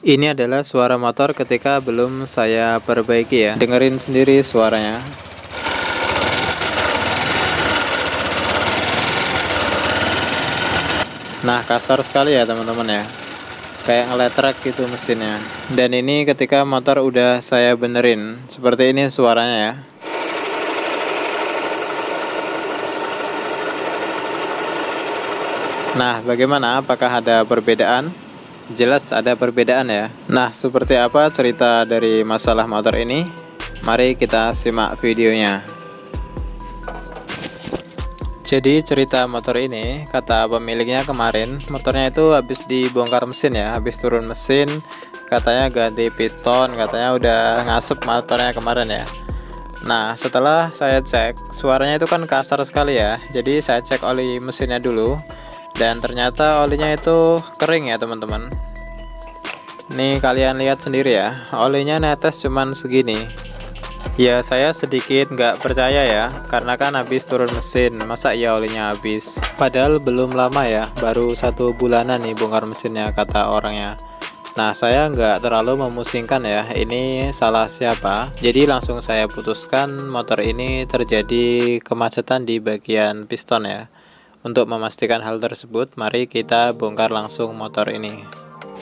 Ini adalah suara motor ketika belum saya perbaiki ya. Dengerin sendiri suaranya. Nah, kasar sekali ya teman-teman ya. Kayak ngeletrek gitu mesinnya. Dan ini ketika motor udah saya benerin. Seperti ini suaranya ya. Nah, bagaimana? Apakah ada perbedaan? Jelas ada perbedaan ya. Nah, seperti apa cerita dari masalah motor ini? Mari kita simak videonya. Jadi cerita motor ini, kata pemiliknya kemarin, motornya itu habis dibongkar mesin ya, habis turun mesin, katanya ganti piston, katanya udah ngasep motornya kemarin ya. Nah, setelah saya cek, suaranya itu kan kasar sekali ya. Jadi saya cek oli mesinnya dulu, dan ternyata olinya itu kering ya teman-teman. Nih kalian lihat sendiri ya, olinya netes cuman segini. Ya saya sedikit nggak percaya ya, karena kan habis turun mesin, masa iya olinya habis. Padahal belum lama ya, baru 1 bulanan nih bongkar mesinnya kata orangnya. Nah saya nggak terlalu memusingkan ya, ini salah siapa. Jadi langsung saya putuskan motor ini terjadi kemacetan di bagian piston ya. Untuk memastikan hal tersebut, mari kita bongkar langsung motor ini.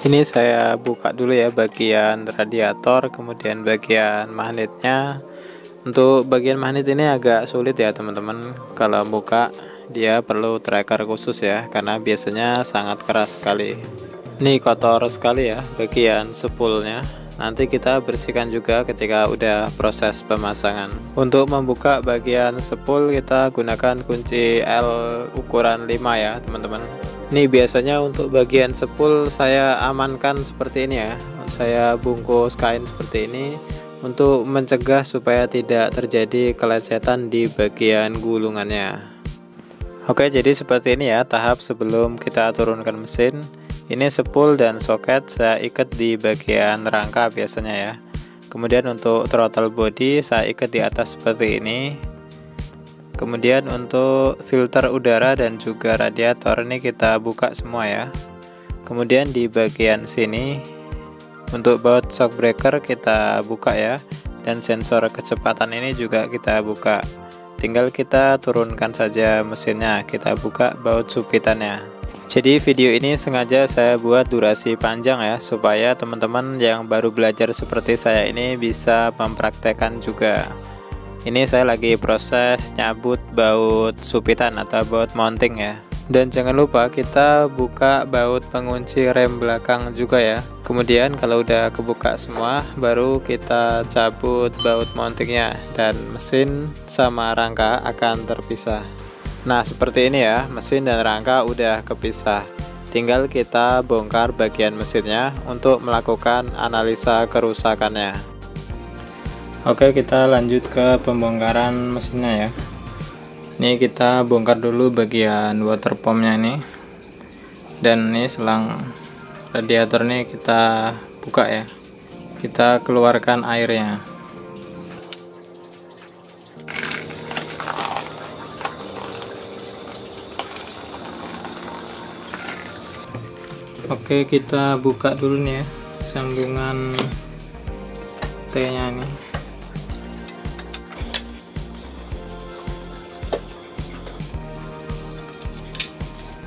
Ini saya buka dulu ya bagian radiator, kemudian bagian magnetnya. Untuk bagian magnet ini agak sulit ya teman-teman. Kalau buka dia perlu tracker khusus ya, karena biasanya sangat keras sekali. Ini kotor sekali ya bagian spoolnya. Nanti kita bersihkan juga ketika udah proses pemasangan. Untuk membuka bagian spool kita gunakan kunci L ukuran 5 ya teman-teman. Ini biasanya untuk bagian spool saya amankan seperti ini ya. Saya bungkus kain seperti ini untuk mencegah supaya tidak terjadi kelecetan di bagian gulungannya. Oke, jadi seperti ini ya tahap sebelum kita turunkan mesin. Ini spool dan soket saya ikat di bagian rangka biasanya ya. Kemudian untuk throttle body saya ikat di atas seperti ini. Kemudian untuk filter udara dan juga radiator ini kita buka semua ya. Kemudian di bagian sini untuk baut shock breaker kita buka ya. Dan sensor kecepatan ini juga kita buka. Tinggal kita turunkan saja mesinnya, kita buka baut supitannya. Jadi video ini sengaja saya buat durasi panjang ya, supaya teman-teman yang baru belajar seperti saya ini bisa mempraktekkan juga. Ini saya lagi proses nyabut baut supitan atau baut mounting ya. Dan jangan lupa kita buka baut pengunci rem belakang juga ya. Kemudian kalau udah kebuka semua, baru kita cabut baut mountingnya, dan mesin sama rangka akan terpisah. Nah seperti ini ya, mesin dan rangka udah kepisah. Tinggal kita bongkar bagian mesinnya untuk melakukan analisa kerusakannya. Oke, kita lanjut ke pembongkaran mesinnya ya. Ini kita bongkar dulu bagian water pumpnya ini. Dan ini selang radiator ini kita buka ya. Kita keluarkan airnya. Oke, kita buka dulu nih ya sambungan T-nya ini.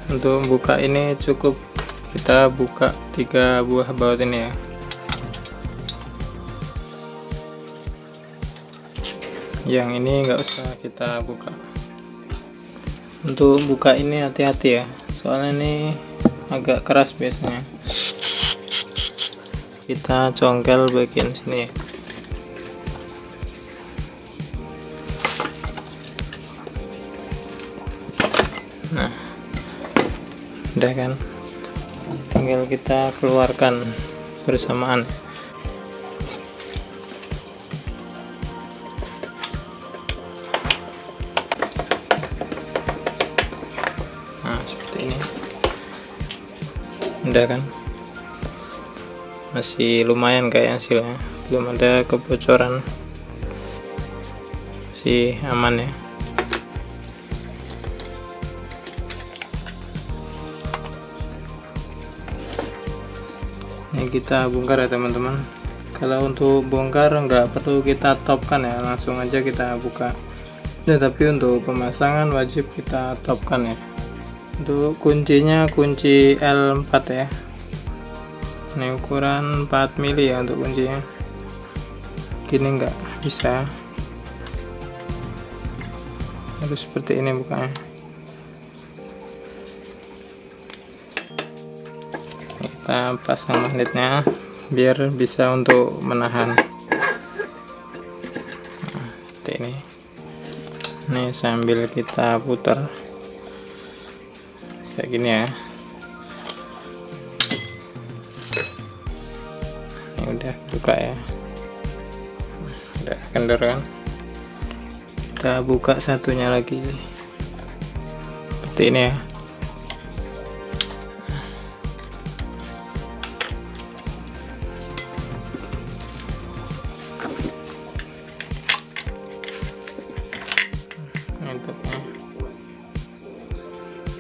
Untuk buka ini cukup kita buka 3 buah baut ini ya. Yang ini nggak usah kita buka. Untuk buka ini hati-hati ya, soalnya ini agak keras biasanya. Kita congkel bagian sini. Nah, udah kan, tinggal kita keluarkan bersamaan. Nah seperti ini. Udah kan, masih lumayan kayak hasilnya, belum ada kebocoran, masih aman ya. Ini kita bongkar ya teman-teman. Kalau untuk bongkar nggak perlu kita topkan ya, langsung aja kita buka. Nah, tapi untuk pemasangan wajib kita topkan ya. Untuk kuncinya kunci L4 ya. Ini ukuran 4 mili ya untuk kuncinya. Gini nggak bisa, harus seperti ini bukanya. Kita pasang magnetnya biar bisa untuk menahan. Nah, seperti ini. Nih sambil kita putar kayak gini ya. Ini udah buka ya, udah kendor kan. Kita buka satunya lagi seperti ini ya.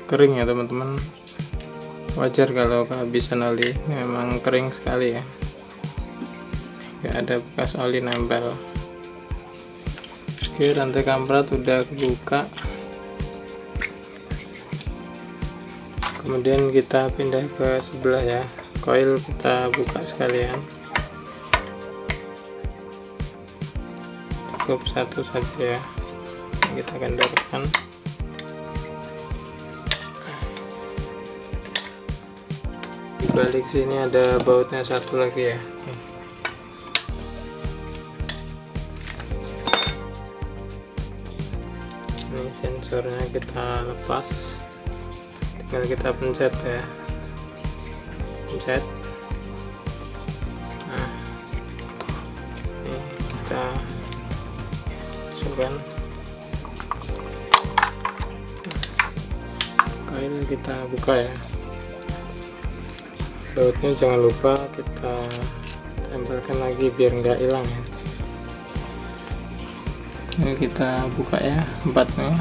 Kering ya teman-teman, wajar kalau kehabisan oli, memang kering sekali ya, nggak ada bekas oli nempel. Oke, rantai kampret udah kebuka, kemudian kita pindah ke sebelah ya. Koil kita buka sekalian, cukup satu saja ya, kita kendorkan. Di balik sini ada bautnya satu lagi ya. Ini sensornya kita lepas, tinggal kita pencet ya, pencet. Nah, ini kita masukkan, koil kita buka ya. Bautnya jangan lupa kita tempelkan lagi biar nggak hilang ya. Ini kita buka ya, empatnya.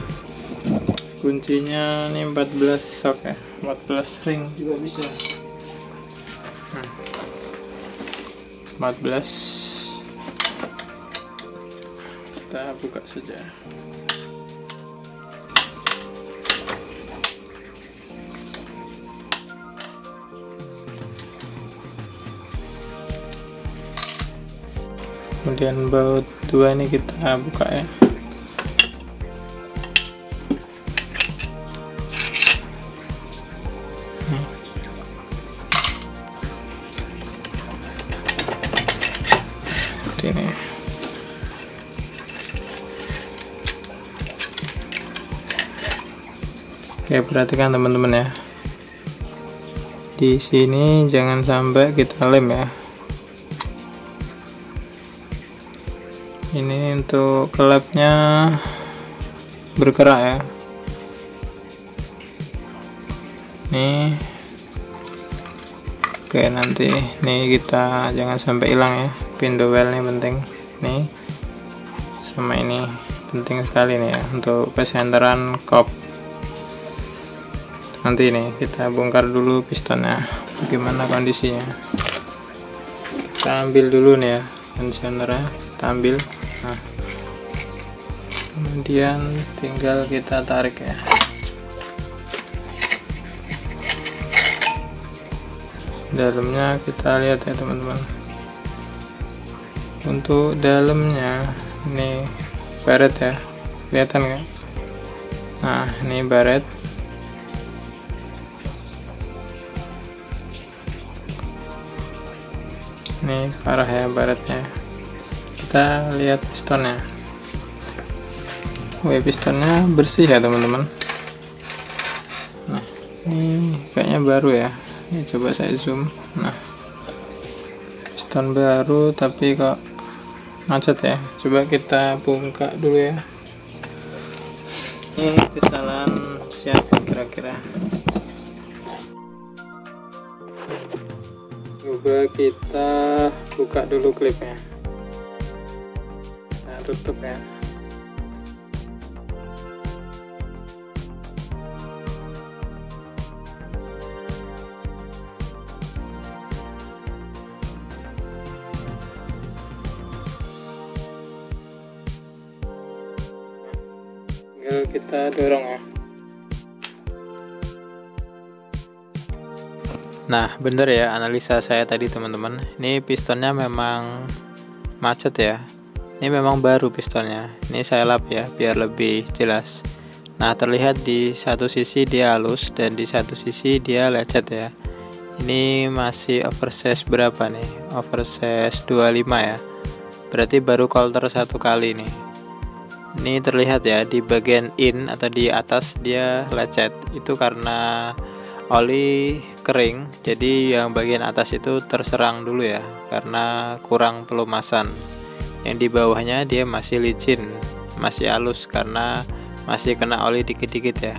Kuncinya ini 14 sok ya, 14 ring juga bisa. 14. Kita buka saja. Kemudian baut 2 ini kita buka ya. Seperti ini. Oke, perhatikan teman-teman ya. Di sini jangan sampai kita lem ya. Ini untuk klepnya bergerak ya. Nih, oke, nanti nih kita jangan sampai hilang ya. Pinduel ini penting nih, sama ini penting sekali nih ya untuk kesenteran kop. Nanti nih kita bongkar dulu pistonnya, bagaimana kondisinya. Kita ambil dulu nih ya tensionernya, kita ambil. Nah, kemudian tinggal kita tarik ya. Dalamnya kita lihat ya teman-teman. Untuk dalamnya ini baret ya, kelihatan nggak? Nah, ini baret. Ini parah ya baretnya. Kita lihat pistonnya. Pistonnya bersih ya teman-teman. Nah, ini kayaknya baru ya. Ini coba saya zoom. Nah, piston baru tapi kok macet ya. Coba kita buka dulu ya. Ini kesalahan siapa kira-kira. Coba kita buka dulu klipnya. Nah, tutup ya. tinggal kita dorong ya. Nah bener ya analisa saya tadi teman-teman, ini pistonnya memang macet ya. Ini memang baru pistonnya, ini saya lap ya biar lebih jelas. Nah terlihat di satu sisi dia halus dan di satu sisi dia lecet ya. Ini masih oversize berapa nih? Oversize 25 ya. Berarti baru coulter satu kali nih. Ini terlihat ya di bagian in atau di atas dia lecet. Itu karena oli kering, jadi yang bagian atas itu terserang dulu ya karena kurang pelumasan. Yang di bawahnya dia masih licin, masih halus karena masih kena oli dikit-dikit ya.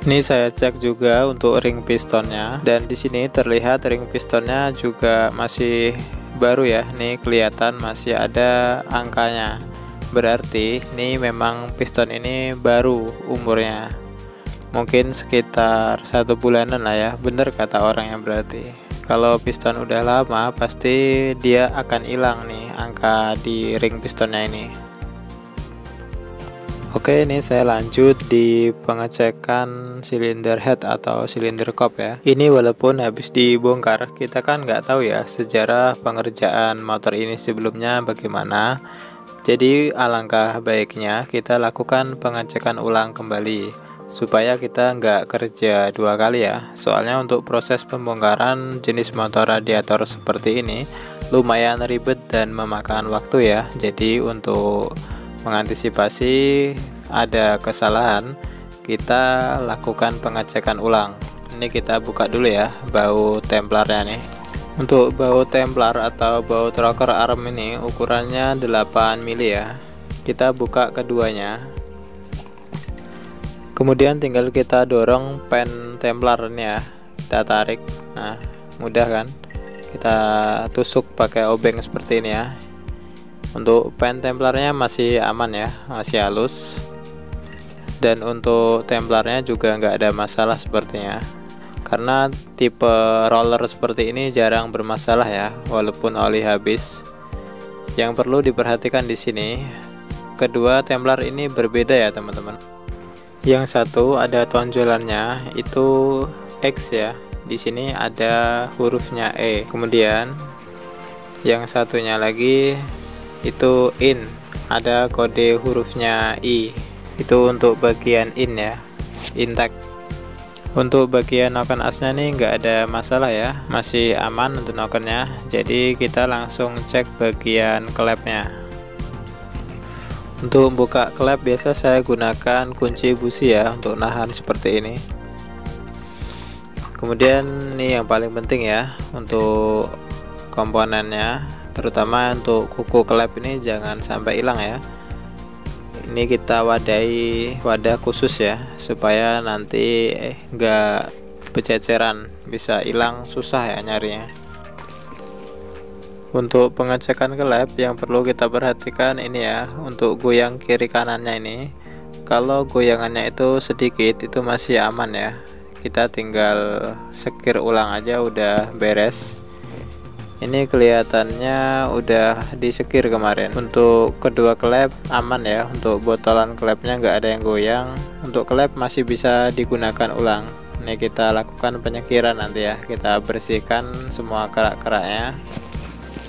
Ini saya cek juga untuk ring pistonnya, dan di sini terlihat ring pistonnya juga masih baru ya. Nih kelihatan masih ada angkanya. Berarti ini memang piston ini baru umurnya. Mungkin sekitar 1 bulanan lah ya, bener kata orang yang berarti. Kalau piston udah lama pasti dia akan hilang nih angka di ring pistonnya ini. Oke, ini saya lanjut di pengecekan silinder head atau silinder kop ya. Ini walaupun habis dibongkar, kita kan nggak tahu ya sejarah pengerjaan motor ini sebelumnya bagaimana. Jadi alangkah baiknya kita lakukan pengecekan ulang kembali supaya kita nggak kerja 2 kali ya. Soalnya untuk proses pembongkaran jenis motor radiator seperti ini lumayan ribet dan memakan waktu ya. Jadi untuk mengantisipasi ada kesalahan, kita lakukan pengecekan ulang. Ini kita buka dulu ya baut templarnya nih. Untuk baut templar atau baut rocker arm ini ukurannya 8 mili ya. Kita buka keduanya. Kemudian tinggal kita dorong pen templarnya, kita tarik. Nah mudah kan, kita tusuk pakai obeng seperti ini ya. Untuk pen templarnya masih aman ya, masih halus. Dan untuk templarnya juga nggak ada masalah sepertinya, karena tipe roller seperti ini jarang bermasalah ya, walaupun oli habis. Yang perlu diperhatikan di sini, kedua templar ini berbeda ya teman-teman. Yang satu ada tonjolannya itu X ya, di sini ada hurufnya E. Kemudian yang satunya lagi itu in, ada kode hurufnya I. Itu untuk bagian in ya, intact. Untuk bagian noken asnya nih nggak ada masalah ya, masih aman untuk nokennya. Jadi kita langsung cek bagian klepnya. Untuk buka klep biasa saya gunakan kunci busi ya untuk nahan seperti ini. Kemudian ini yang paling penting ya untuk komponennya, terutama untuk kuku klep ini jangan sampai hilang ya. Ini kita wadahi wadah khusus ya supaya nanti enggak bececeran, bisa hilang susah ya nyarinya. Untuk pengecekan klep yang perlu kita perhatikan ini ya, untuk goyang kiri kanannya ini. Kalau goyangannya itu sedikit itu masih aman ya, kita tinggal sekir ulang aja udah beres. Ini kelihatannya udah disekir kemarin. Untuk kedua klep aman ya, untuk botolan klepnya nggak ada yang goyang. Untuk klep masih bisa digunakan ulang. Ini kita lakukan penyekiran nanti ya, kita bersihkan semua kerak-keraknya.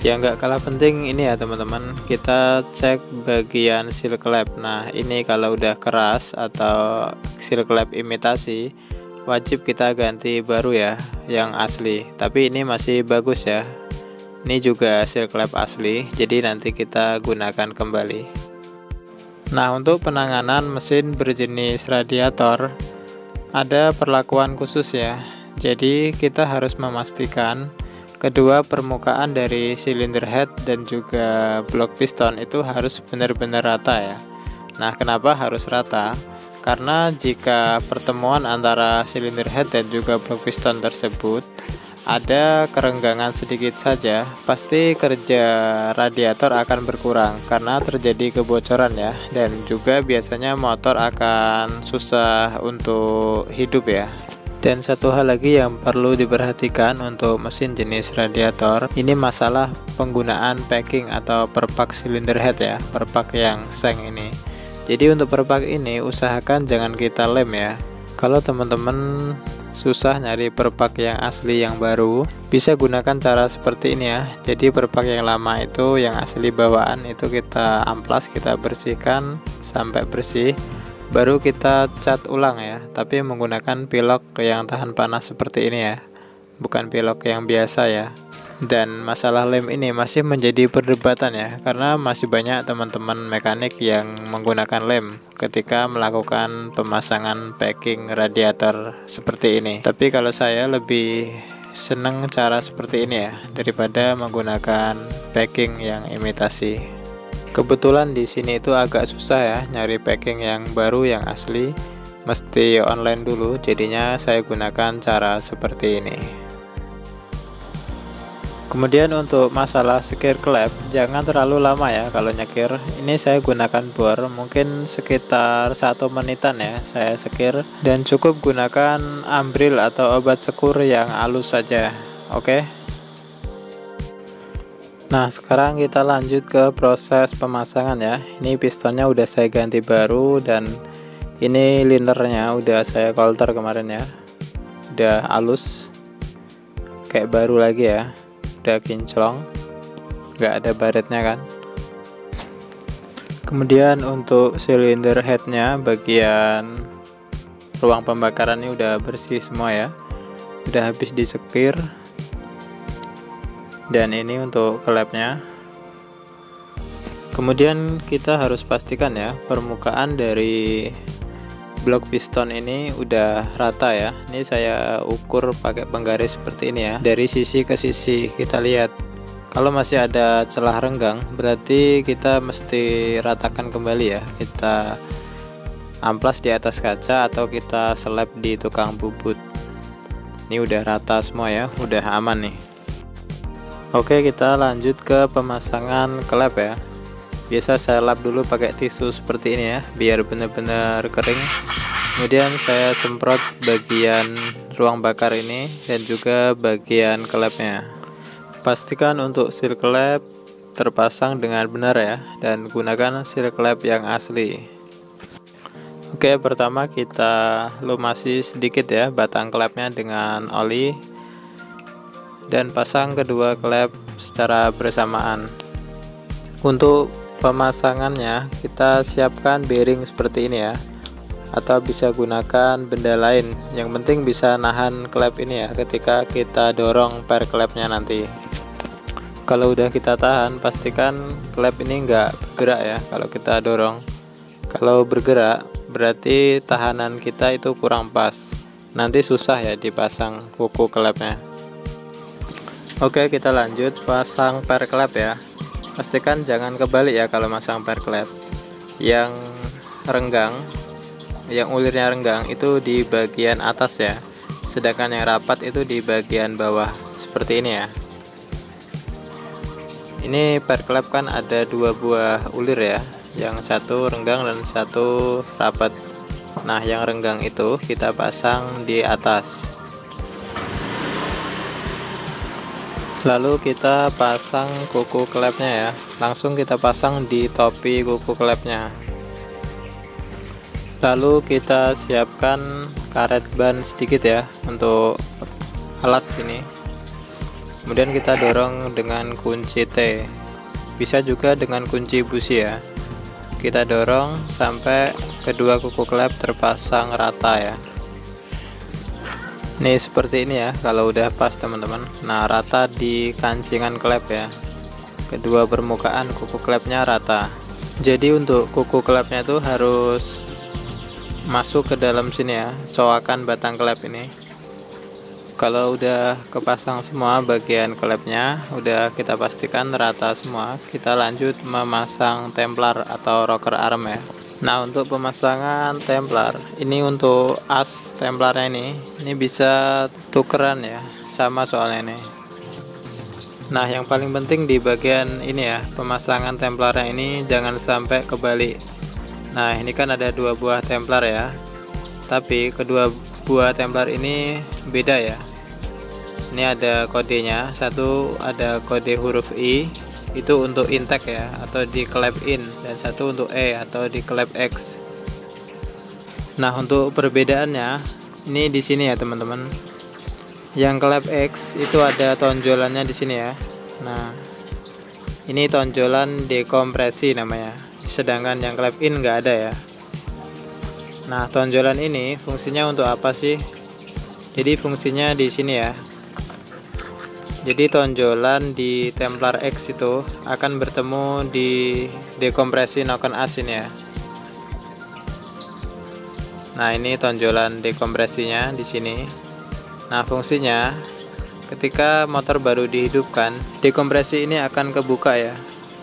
Yang nggak kalah penting ini ya teman-teman, kita cek bagian seal klep. Nah ini kalau udah keras atau seal klep imitasi, wajib kita ganti baru ya, yang asli. Tapi ini masih bagus ya, ini juga seal klep asli, jadi nanti kita gunakan kembali. Nah untuk penanganan mesin berjenis radiator ada perlakuan khusus ya. Jadi kita harus memastikan kedua permukaan dari silinder head dan juga blok piston itu harus benar-benar rata ya. Nah kenapa harus rata? Karena jika pertemuan antara silinder head dan juga blok piston tersebut ada kerenggangan sedikit saja, pasti kerja radiator akan berkurang karena terjadi kebocoran ya. Dan juga biasanya motor akan susah untuk hidup ya. Dan satu hal lagi yang perlu diperhatikan untuk mesin jenis radiator, ini masalah penggunaan packing atau perpak silinder head ya, perpak yang seng ini. Jadi untuk per pak ini usahakan jangan kita lem ya. Kalau teman-teman susah nyari per pak yang asli yang baru, bisa gunakan cara seperti ini ya. Jadi per pak yang lama itu yang asli bawaan itu kita amplas, kita bersihkan sampai bersih, baru kita cat ulang ya, tapi menggunakan pilok yang tahan panas seperti ini ya, bukan pilok yang biasa ya. Dan masalah lem ini masih menjadi perdebatan ya, karena masih banyak teman-teman mekanik yang menggunakan lem ketika melakukan pemasangan packing radiator seperti ini. Tapi kalau saya lebih seneng cara seperti ini ya, daripada menggunakan packing yang imitasi. Kebetulan di sini itu agak susah ya nyari packing yang baru yang asli, mesti online dulu, jadinya saya gunakan cara seperti ini. Kemudian untuk masalah sekir klep, jangan terlalu lama ya kalau nyekir. Ini saya gunakan bor mungkin sekitar 1 menitan ya saya sekir, dan cukup gunakan ambril atau obat sekur yang halus saja. Oke. Nah, sekarang kita lanjut ke proses pemasangan ya. Ini pistonnya udah saya ganti baru, dan ini linernya udah saya kolter kemarin ya. Udah halus kayak baru lagi ya. Udah kinclong, nggak ada baretnya kan. Kemudian untuk silinder headnya, bagian ruang pembakaran ini udah bersih semua ya, udah habis disekir. Dan ini untuk klepnya. Kemudian kita harus pastikan ya permukaan dari blok piston ini udah rata ya. Ini saya ukur pakai penggaris seperti ini ya, dari sisi ke sisi kita lihat. Kalau masih ada celah renggang, berarti kita mesti ratakan kembali ya. Kita amplas di atas kaca atau kita seleb di tukang bubut. Ini udah rata semua ya, udah aman nih. Oke, kita lanjut ke pemasangan klep ya. Biasa saya lap dulu pakai tisu seperti ini ya, biar benar-benar kering. Kemudian saya semprot bagian ruang bakar ini dan juga bagian klepnya. Pastikan untuk seal klep terpasang dengan benar ya, dan gunakan seal klep yang asli. Oke, pertama kita lumasi sedikit ya batang klepnya dengan oli, dan pasang kedua klep secara bersamaan. Untuk pemasangannya kita siapkan bearing seperti ini ya, atau bisa gunakan benda lain, yang penting bisa nahan klep ini ya ketika kita dorong per klepnya nanti. Kalau udah kita tahan, pastikan klep ini enggak bergerak ya kalau kita dorong. Kalau bergerak berarti tahanan kita itu kurang pas, nanti susah ya dipasang kuku klepnya. Oke, kita lanjut pasang per klep ya. Pastikan jangan kebalik ya kalau masang per klep. Yang renggang, yang ulirnya renggang itu di bagian atas ya, sedangkan yang rapat itu di bagian bawah seperti ini ya. Ini per klep kan ada 2 buah ulir ya, yang satu renggang dan satu rapat. Nah, yang renggang itu kita pasang di atas. Lalu kita pasang kuku klepnya ya, langsung kita pasang di topi kuku klepnya. Lalu kita siapkan karet ban sedikit ya untuk alas ini. Kemudian kita dorong dengan kunci T, bisa juga dengan kunci busi ya. Kita dorong sampai kedua kuku klep terpasang rata ya. Nih seperti ini ya kalau udah pas teman-teman. Nah, rata di kancingan klep ya, kedua permukaan kuku klepnya rata. Jadi untuk kuku klepnya itu harus masuk ke dalam sini ya, coakan batang klep ini. Kalau udah kepasang semua bagian klepnya, udah kita pastikan rata semua, kita lanjut memasang templar atau rocker arm ya. Nah, untuk pemasangan templar ini, untuk as templarnya ini bisa tukeran ya, sama soalnya ini. Nah, yang paling penting di bagian ini ya, pemasangan templarnya ini jangan sampai kebalik. Nah, ini kan ada 2 buah templar ya, tapi kedua buah templar ini beda ya. Ini ada kodenya, satu ada kode huruf I, itu untuk intake ya, atau di klep in, dan satu untuk E atau di klep X. Nah, untuk perbedaannya ini di sini ya teman-teman. Yang klep X itu ada tonjolannya di sini ya. Nah, ini tonjolan dekompresi namanya. Sedangkan yang klep in nggak ada ya. Nah, tonjolan ini fungsinya untuk apa sih? Jadi fungsinya di sini ya. Jadi tonjolan di Templar X itu akan bertemu di dekompresi Noken As ini ya. Nah, ini tonjolan dekompresinya di sini. Nah, fungsinya ketika motor baru dihidupkan, dekompresi ini akan kebuka ya.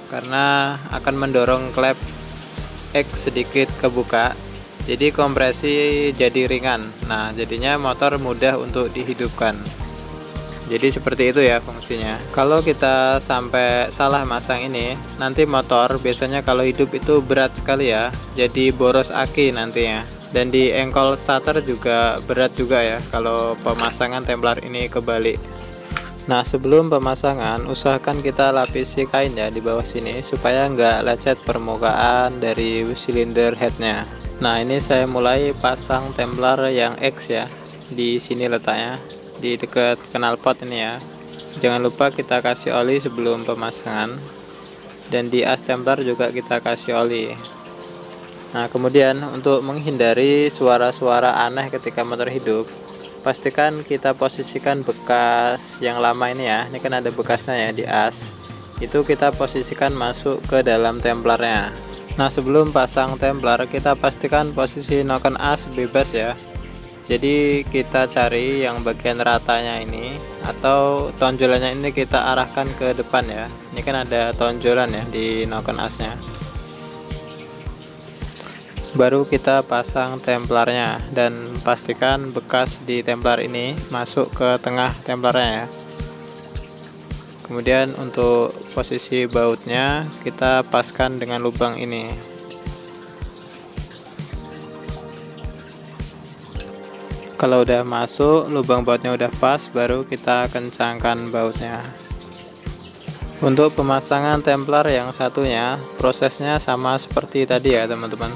Karena akan mendorong klep X sedikit kebuka. Jadi kompresi jadi ringan. Nah, jadinya motor mudah untuk dihidupkan. Jadi seperti itu ya fungsinya. Kalau kita sampai salah masang ini, nanti motor biasanya kalau hidup itu berat sekali ya. Jadi boros aki nantinya. Dan di engkol starter juga berat juga ya kalau pemasangan Templar ini kebalik. Nah, sebelum pemasangan usahakan kita lapisi kain ya di bawah sini supaya nggak lecet permukaan dari silinder headnya. Nah, ini saya mulai pasang Templar yang X ya. Di sini letaknya, di dekat knalpot ini ya. Jangan lupa kita kasih oli sebelum pemasangan. Dan di as Templar juga kita kasih oli. Nah, kemudian untuk menghindari suara-suara aneh ketika motor hidup, pastikan kita posisikan bekas yang lama ini ya. Ini kan ada bekasnya ya di as. Itu kita posisikan masuk ke dalam Templarnya. Nah, sebelum pasang Templar kita pastikan posisi Noken As bebas ya. Jadi kita cari yang bagian ratanya ini, atau tonjolannya ini kita arahkan ke depan ya. Ini kan ada tonjolan ya di Noken Asnya. Baru kita pasang Templarnya dan pastikan bekas di Templar ini masuk ke tengah Templarnya ya. Kemudian untuk posisi bautnya kita paskan dengan lubang ini. Kalau udah masuk, lubang bautnya udah pas, baru kita kencangkan bautnya. Untuk pemasangan Templar yang satunya, prosesnya sama seperti tadi ya teman-teman.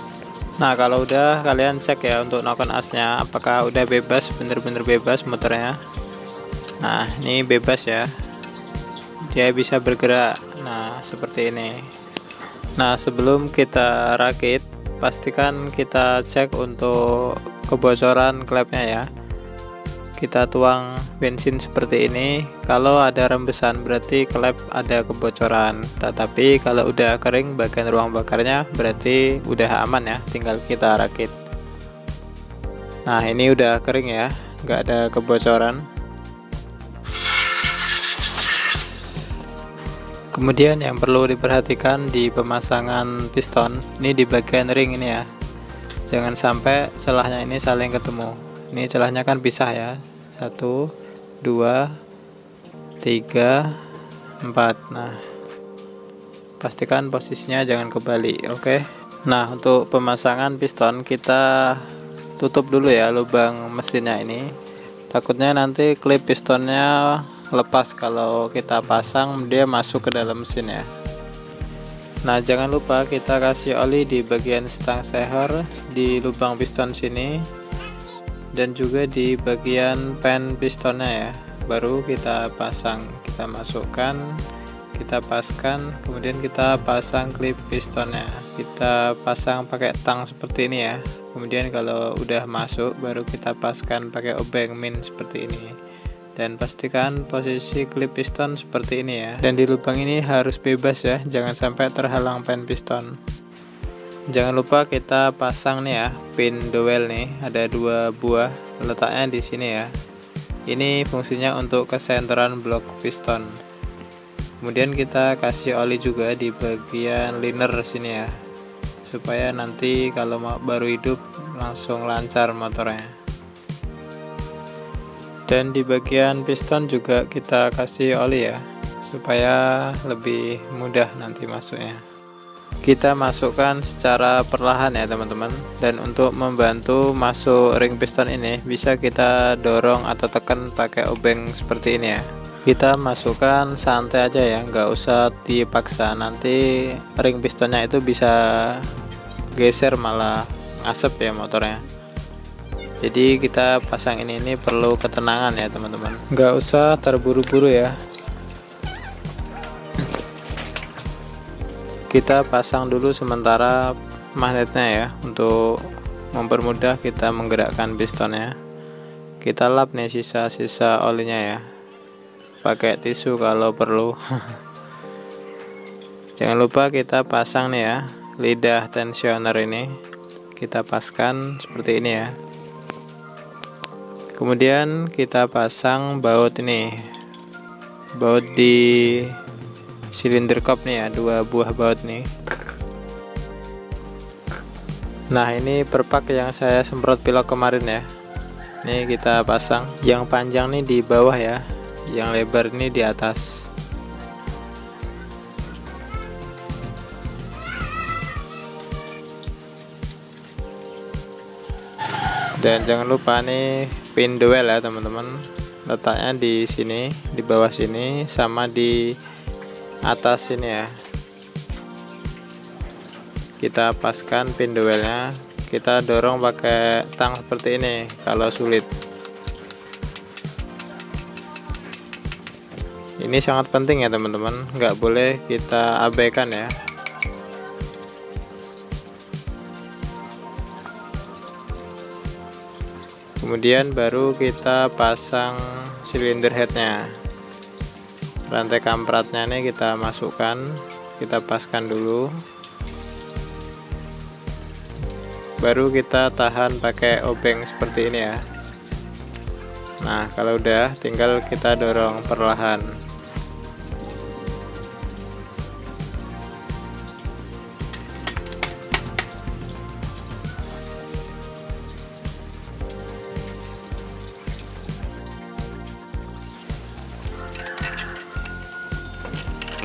Nah, kalau udah kalian cek ya untuk Noken Asnya apakah udah bebas, bener-bener bebas motornya. Nah, ini bebas ya. Dia bisa bergerak. Nah, seperti ini. Nah, sebelum kita rakit, pastikan kita cek untuk kebocoran klepnya ya. Kita tuang bensin seperti ini. Kalau ada rembesan berarti klep ada kebocoran. Tetapi kalau udah kering bagian ruang bakarnya berarti udah aman ya, tinggal kita rakit. Nah, ini udah kering ya, nggak ada kebocoran. Kemudian yang perlu diperhatikan di pemasangan piston, ini di bagian ring ini ya. Jangan sampai celahnya ini saling ketemu. Ini celahnya kan pisah ya. 1, 2, 3, 4. Nah, pastikan posisinya jangan kebalik, oke. Nah, untuk pemasangan piston kita tutup dulu ya lubang mesinnya ini. Takutnya nanti klip pistonnya lepas kalau kita pasang, dia masuk ke dalam mesin ya. Nah, jangan lupa kita kasih oli di bagian stang seher di lubang piston sini dan juga di bagian pen pistonnya ya. Baru kita pasang, kita masukkan, kita paskan, kemudian kita pasang klip pistonnya. Kita pasang pakai tang seperti ini ya. Kemudian kalau udah masuk baru kita paskan pakai obeng min seperti ini. Dan pastikan posisi klip piston seperti ini ya. Dan di lubang ini harus bebas ya, jangan sampai terhalang pen piston. Jangan lupa kita pasang nih ya pin dowel nih, ada 2 buah, letaknya di sini ya. Ini fungsinya untuk kesenteran blok piston. Kemudian kita kasih oli juga di bagian liner sini ya, supaya nanti kalau baru hidup langsung lancar motornya. Dan di bagian piston juga kita kasih oli ya, supaya lebih mudah nanti masuknya. Kita masukkan secara perlahan ya teman-teman. Dan untuk membantu masuk ring piston ini bisa kita dorong atau tekan pakai obeng seperti ini ya. Kita masukkan santai aja ya, nggak usah dipaksa, nanti ring pistonnya itu bisa geser malah ngasep ya motornya. Jadi kita pasang ini perlu ketenangan ya teman-teman, nggak usah terburu-buru ya. Kita pasang dulu sementara magnetnya ya, untuk mempermudah kita menggerakkan pistonnya. Kita lap nih sisa-sisa olinya ya, pakai tisu kalau perlu. Jangan lupa kita pasang nih ya, lidah tensioner ini kita paskan seperti ini ya. Kemudian kita pasang baut ini, baut di silinder kop nih ya, 2 buah baut nih. Nah ini perpak yang saya semprot pilok kemarin ya, ini kita pasang. Yang panjang nih di bawah ya, yang lebar ini di atas. Dan jangan lupa nih pin dowel ya teman-teman, letaknya di sini, di bawah sini sama di atas sini ya. Kita paskan pin dowelnya, kita dorong pakai tang seperti ini kalau sulit. Ini sangat penting ya teman-teman, nggak boleh kita abaikan ya. Kemudian baru kita pasang silinder headnya. Rantai kampratnya nih kita masukkan, kita paskan dulu. Baru kita tahan pakai obeng seperti ini ya. Nah kalau udah, tinggal kita dorong perlahan.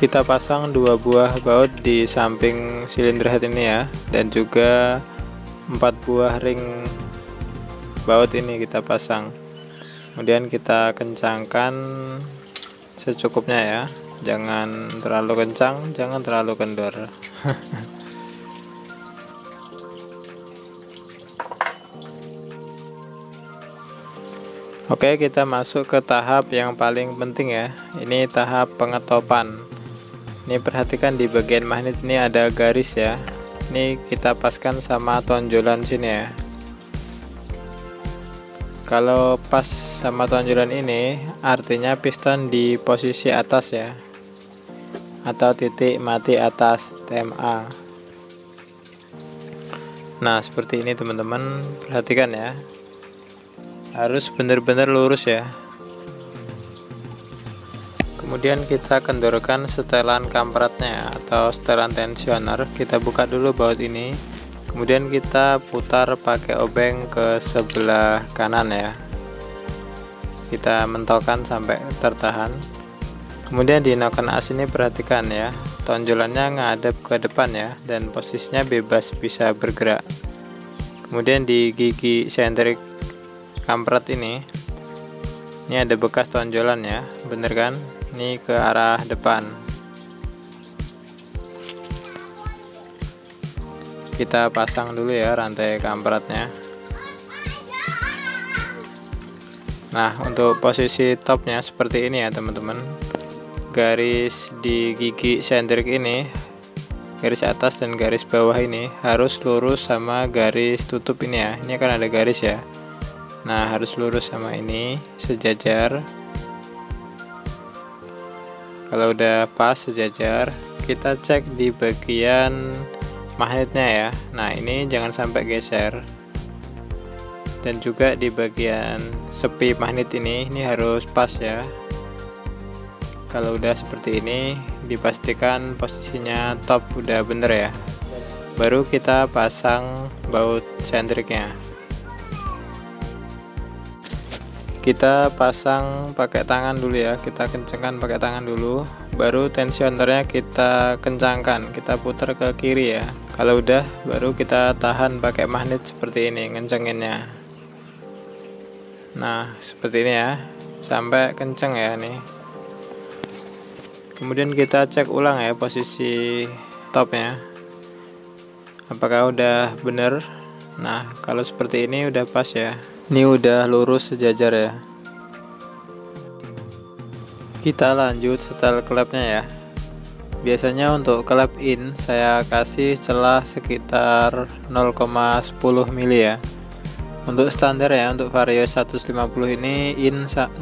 Kita pasang 2 buah baut di samping silinder head ini ya, dan juga 4 buah ring baut ini kita pasang. Kemudian kita kencangkan secukupnya ya, jangan terlalu kencang, jangan terlalu kendor. Oke, kita masuk ke tahap yang paling penting ya, ini tahap pengetopan. Ini perhatikan di bagian magnet ini ada garis ya, ini kita paskan sama tonjolan sini ya. Kalau pas sama tonjolan ini artinya piston di posisi atas ya, atau titik mati atas TMA. Nah seperti ini teman-teman, perhatikan ya, harus benar-benar lurus ya. Kemudian kita kendorkan setelan kampratnya atau setelan tensioner, kita buka dulu baut ini. Kemudian kita putar pakai obeng ke sebelah kanan ya, kita mentokkan sampai tertahan. Kemudian di noken as ini perhatikan ya, tonjolannya ngadep ke depan ya, dan posisinya bebas bisa bergerak. Kemudian di gigi sentrik kamprat ini ada bekas tonjolan ya, bener kan? Ini ke arah depan. Kita pasang dulu ya rantai kampratnya. Nah untuk posisi topnya seperti ini ya teman-teman, garis di gigi sentrik ini, garis atas dan garis bawah ini harus lurus sama garis tutup ini ya, ini kan ada garis ya. Nah harus lurus sama ini, sejajar. Kalau udah pas sejajar, kita cek di bagian magnetnya ya. Nah ini jangan sampai geser, dan juga di bagian sepi magnet ini harus pas ya. Kalau udah seperti ini, dipastikan posisinya top udah bener ya, baru kita pasang baut sentriknya. Kita pasang pakai tangan dulu ya, kita kencangkan pakai tangan dulu, baru tensionernya kita kencangkan, kita putar ke kiri ya. Kalau udah, baru kita tahan pakai magnet seperti ini, ngencenginnya. Nah seperti ini ya, sampai kenceng ya nih. Kemudian kita cek ulang ya posisi topnya, apakah udah bener. Nah, kalau seperti ini udah pas ya, ini udah lurus sejajar ya. Kita lanjut setel klepnya ya. Biasanya untuk klep in saya kasih celah sekitar 0,10 mili ya. Untuk standar ya, untuk Vario 150 ini in 0,10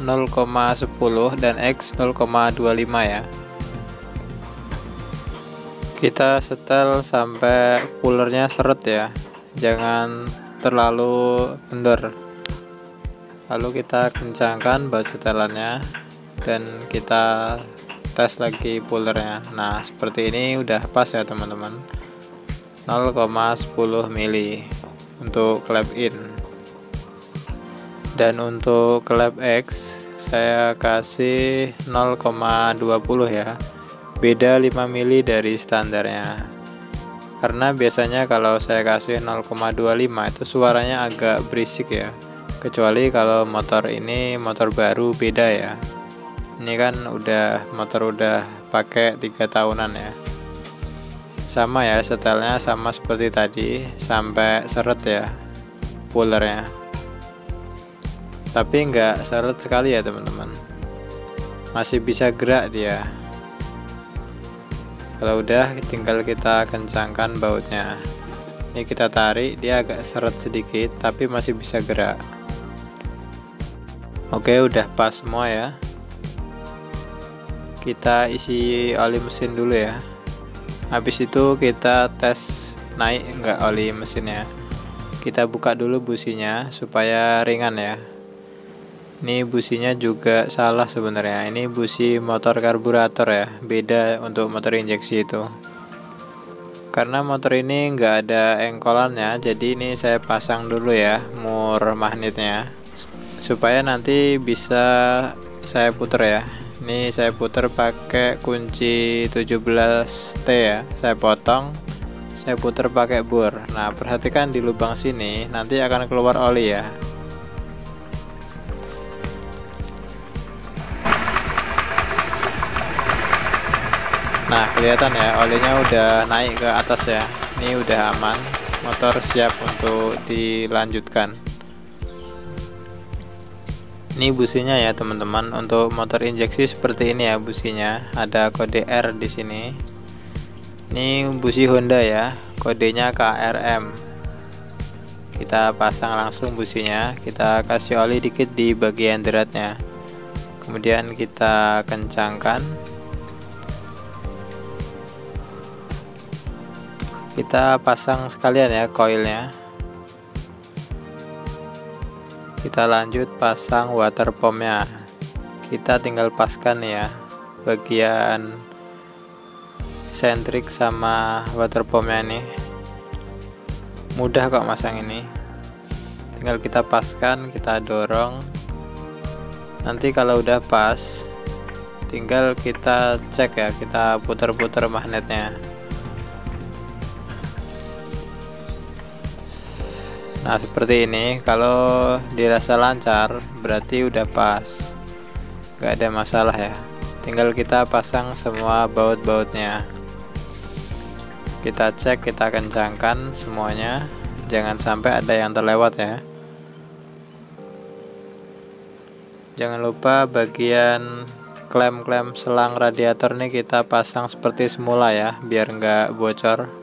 dan X 0,25 ya. Kita setel sampai pullernya seret ya, jangan terlalu kendor. Lalu kita kencangkan baut setelannya dan kita tes lagi pullernya. Nah, seperti ini udah pas ya teman-teman, 0,10 mili untuk klep in. Dan untuk klep X saya kasih 0,20 ya, beda 5 mili dari standarnya. Karena biasanya kalau saya kasih 0,25 itu suaranya agak berisik ya, kecuali kalau motor ini motor baru beda ya. Ini kan motor udah pakai 3 tahunan ya. Sama ya, setelnya sama seperti tadi sampai seret ya pullernya, tapi nggak seret sekali ya teman-teman, masih bisa gerak dia. Kalau udah tinggal kita kencangkan bautnya. Ini kita tarik, dia agak seret sedikit tapi masih bisa gerak. Oke, udah pas semua ya. Kita isi oli mesin dulu ya. Habis itu kita tes naik enggak oli mesinnya. Kita buka dulu businya supaya ringan ya. Ini businya juga salah sebenarnya. Ini busi motor karburator ya, beda untuk motor injeksi itu. Karena motor ini enggak ada engkolannya, jadi ini saya pasang dulu ya mur magnetnya supaya nanti bisa saya puter ya. Ini saya puter pakai kunci 17T ya. Saya potong, saya puter pakai bor. Nah, perhatikan di lubang sini nanti akan keluar oli ya. Nah, kelihatan ya olinya udah naik ke atas ya. Ini udah aman, motor siap untuk dilanjutkan. Ini businya ya teman-teman. Untuk motor injeksi seperti ini ya businya, ada kode R di sini. Ini busi Honda ya, kodenya KRM. Kita pasang langsung businya, kita kasih oli dikit di bagian deratnya, kemudian kita kencangkan. Kita pasang sekalian ya koilnya. Kita lanjut pasang water pumpnya. Kita tinggal paskan ya bagian sentrik sama water pumpnya ini. Mudah kok masang ini. Tinggal kita paskan, kita dorong. Nanti kalau udah pas, tinggal kita cek ya, kita putar-putar magnetnya. Nah, seperti ini. Kalau dirasa lancar berarti udah pas, gak ada masalah ya. Tinggal kita pasang semua baut-bautnya. Kita cek, kita kencangkan semuanya, jangan sampai ada yang terlewat ya. Jangan lupa bagian klem-klem selang radiator nih kita pasang seperti semula ya, biar nggak bocor.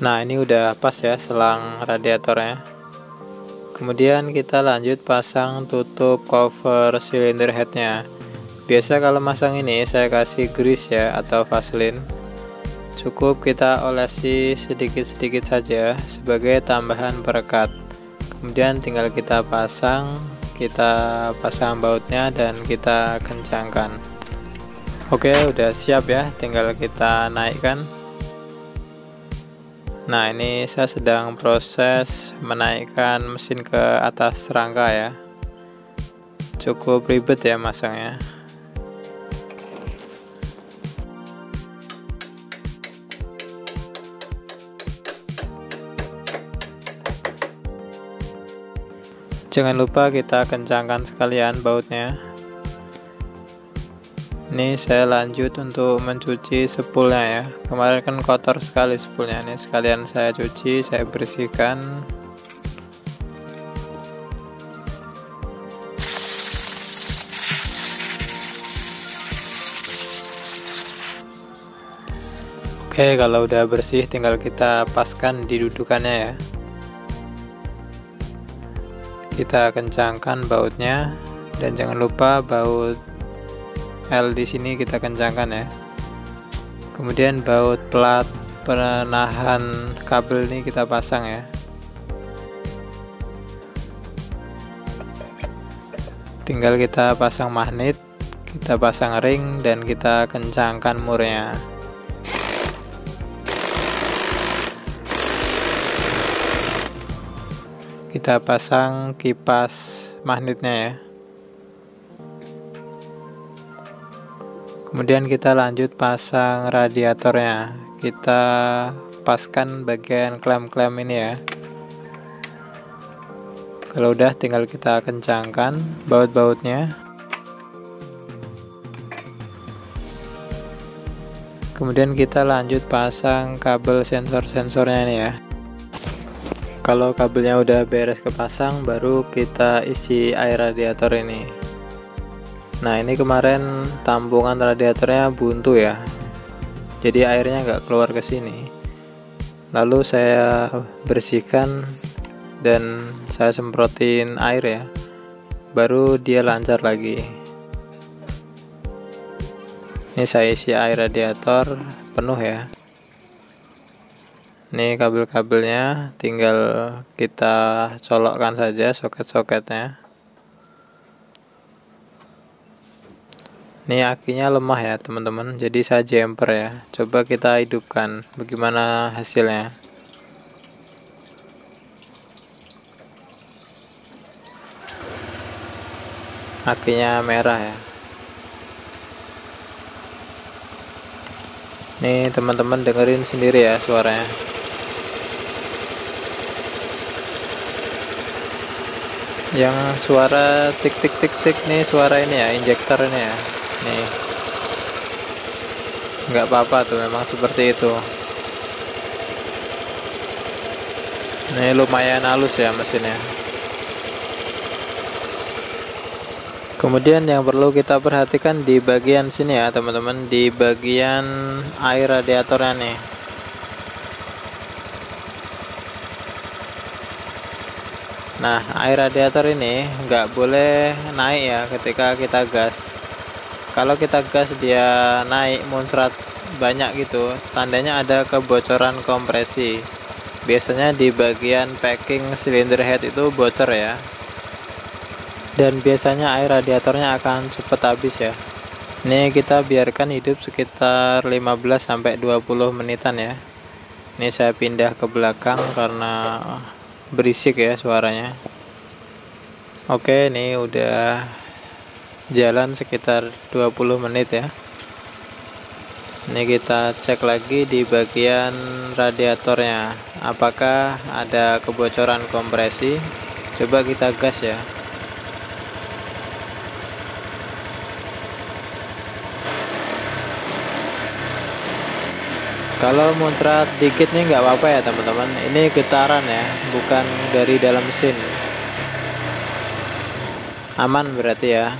Nah, ini udah pas ya selang radiatornya. Kemudian kita lanjut pasang tutup cover silinder headnya. Biasa kalau masang ini saya kasih grease ya atau vaseline. Cukup kita olesi sedikit-sedikit saja sebagai tambahan perekat. Kemudian tinggal kita pasang bautnya dan kita kencangkan. Oke, udah siap ya, tinggal kita naikkan. Nah, ini saya sedang proses menaikkan mesin ke atas rangka ya. Cukup ribet ya masangnya. Jangan lupa kita kencangkan sekalian bautnya. Ini saya lanjut untuk mencuci spoolnya ya. Kemarin kan kotor sekali spoolnya, ini sekalian saya cuci, saya bersihkan. Oke, kalau udah bersih tinggal kita paskan di dudukannya ya. Kita kencangkan bautnya dan jangan lupa baut L di sini kita kencangkan ya. Kemudian baut plat penahan kabel ini kita pasang ya. Tinggal kita pasang magnet, kita pasang ring dan kita kencangkan murnya. Kita pasang kipas magnetnya ya. Kemudian kita lanjut pasang radiatornya. Kita paskan bagian klem-klem ini ya. Kalau udah tinggal kita kencangkan baut-bautnya. Kemudian kita lanjut pasang kabel sensor-sensornya ini ya. Kalau kabelnya udah beres kepasang, baru kita isi air radiator ini. Nah, ini kemarin tampungan radiatornya buntu ya, jadi airnya nggak keluar ke sini. Lalu saya bersihkan dan saya semprotin air ya, baru dia lancar lagi. Ini saya isi air radiator penuh ya. Ini kabel-kabelnya tinggal kita colokkan saja soket-soketnya. Ini akinya lemah ya teman-teman, jadi saya jumper ya. Coba kita hidupkan, bagaimana hasilnya. Akinya merah ya. Nih teman-teman dengerin sendiri ya suaranya. Yang suara tik tik tik tik nih suara ini ya, injektor ini ya. Nih, nggak apa-apa tuh, memang seperti itu. Ini lumayan halus ya mesinnya. Kemudian yang perlu kita perhatikan di bagian sini ya teman-teman, di bagian air radiatornya nih. Nah, air radiator ini nggak boleh naik ya ketika kita gas. Kalau kita gas dia naik muncrat banyak gitu, tandanya ada kebocoran kompresi. Biasanya di bagian packing cylinder head itu bocor ya. Dan biasanya air radiatornya akan cepat habis ya. Ini kita biarkan hidup sekitar 15-20 menitan ya. Ini saya pindah ke belakang karena berisik ya suaranya. Oke, ini udah jalan sekitar 20 menit ya. Ini kita cek lagi di bagian radiatornya, apakah ada kebocoran kompresi. Coba kita gas ya. Kalau muncrat dikit nih nggak apa-apa ya teman-teman, ini getaran ya, bukan dari dalam mesin. Aman berarti ya.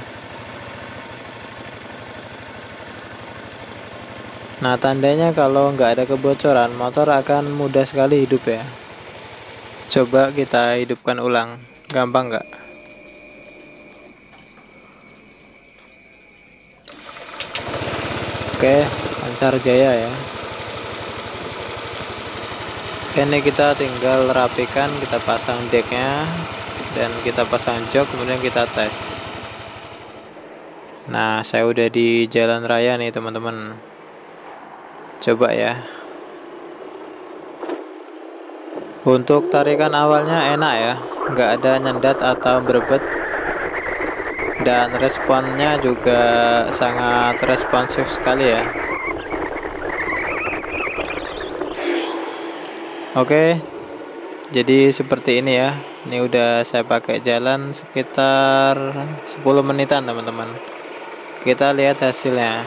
Nah, tandanya kalau nggak ada kebocoran, motor akan mudah sekali hidup ya. Coba kita hidupkan ulang, gampang nggak? Oke, lancar jaya ya. Ini kita tinggal rapikan, kita pasang decknya dan kita pasang jok, kemudian kita tes. Nah, saya udah di jalan raya nih teman-teman. Coba ya. Untuk tarikan awalnya enak ya, nggak ada nyendat atau berebet, dan responnya juga sangat responsif sekali ya. Oke, jadi seperti ini ya. Ini udah saya pakai jalan sekitar 10 menitan teman-teman. Kita lihat hasilnya,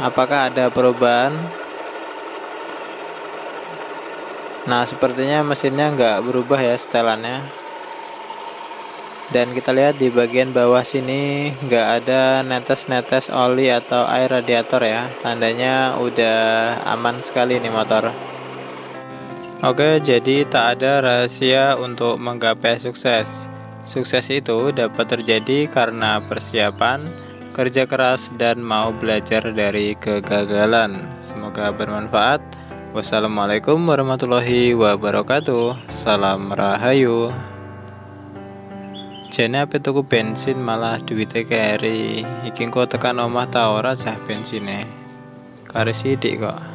apakah ada perubahan. Nah, sepertinya mesinnya nggak berubah ya setelannya. Dan kita lihat di bagian bawah sini nggak ada netes-netes oli atau air radiator ya. Tandanya udah aman sekali nih motor. Oke, jadi tak ada rahasia untuk menggapai sukses. Sukses itu dapat terjadi karena persiapan, kerja keras, dan mau belajar dari kegagalan. Semoga bermanfaat. Wassalamualaikum warahmatullahi wabarakatuh. Salam rahayu. Jane ape tuku bensin malah duwite keri. Iki engko tekan omah ta ora cah bensine. Kare sithik kok.